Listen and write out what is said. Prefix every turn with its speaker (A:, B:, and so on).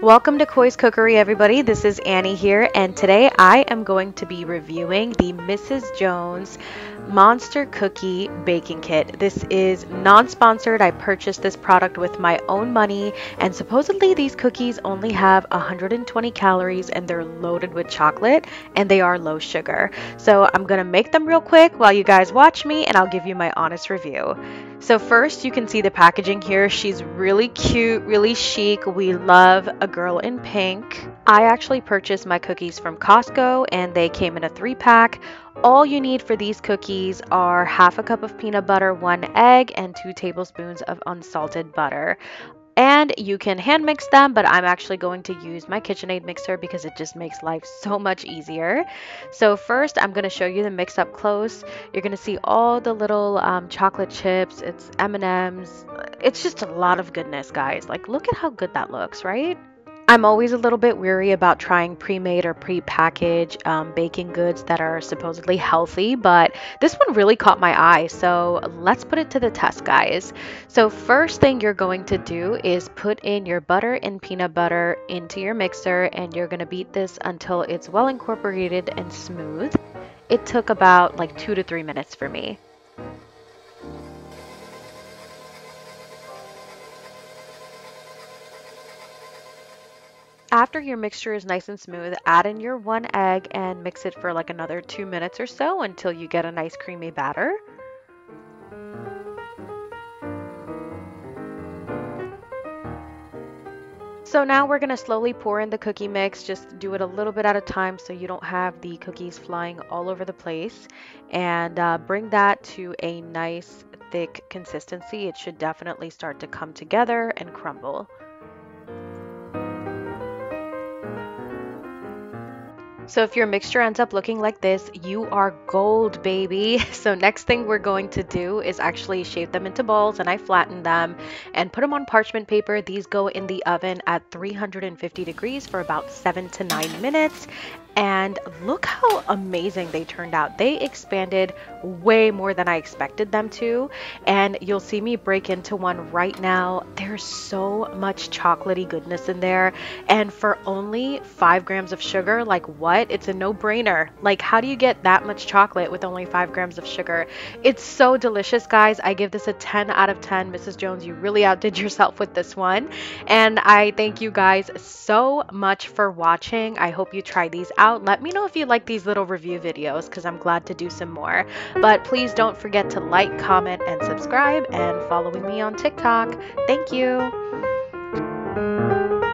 A: Welcome to Koi's Cookery, everybody. This is Annie here, and today I am going to be reviewing the Mrs. Jones Monster Cookie Baking Kit. This is non-sponsored. I purchased this product with my own money, and supposedly these cookies only have 120 calories and they're loaded with chocolate, and they are low sugar. So I'm gonna make them real quick while you guys watch me, and I'll give you my honest review. So first, you can see the packaging here. She's really cute, really chic. We love a girl in pink. I actually purchased my cookies from Costco and they came in a 3-pack. All you need for these cookies are half a cup of peanut butter, 1 egg, and 2 tablespoons of unsalted butter. And you can hand mix them, but I'm actually going to use my KitchenAid mixer because it just makes life so much easier. So first, I'm going to show you the mix up close. You're going to see all the little chocolate chips. It's M&Ms. It's just a lot of goodness, guys. Like, look at how good that looks, right? I'm always a little bit weary about trying pre-made or pre-packaged baking goods that are supposedly healthy, but this one really caught my eye, so let's put it to the test, guys. So first thing you're going to do is put in your butter and peanut butter into your mixer, and you're going to beat this until it's well incorporated and smooth. It took about like 2 to 3 minutes for me. After your mixture is nice and smooth, add in your 1 egg and mix it for like another 2 minutes or so until you get a nice creamy batter. So now we're going to slowly pour in the cookie mix. Just do it a little bit at a time so you don't have the cookies flying all over the place. And bring that to a nice thick consistency. It should definitely start to come together and crumble. So if your mixture ends up looking like this, you are gold, baby. So next thing we're going to do is actually shape them into balls, and I flatten them and put them on parchment paper. These go in the oven at 350 degrees for about 7 to 9 minutes. And look how amazing they turned out. They expanded way more than I expected them to. And you'll see me break into one right now. There's so much chocolatey goodness in there. And for only 5 grams of sugar, like what? It's a no-brainer. Like, how do you get that much chocolate with only 5 grams of sugar? It's so delicious, guys. I give this a 10 out of 10. Mrs. Jones, you really outdid yourself with this one. And I thank you guys so much for watching. I hope you try these out. Let me know if you like these little review videos because I'm glad to do some more. But please don't forget to like, comment, and subscribe, and following me on TikTok. Thank you.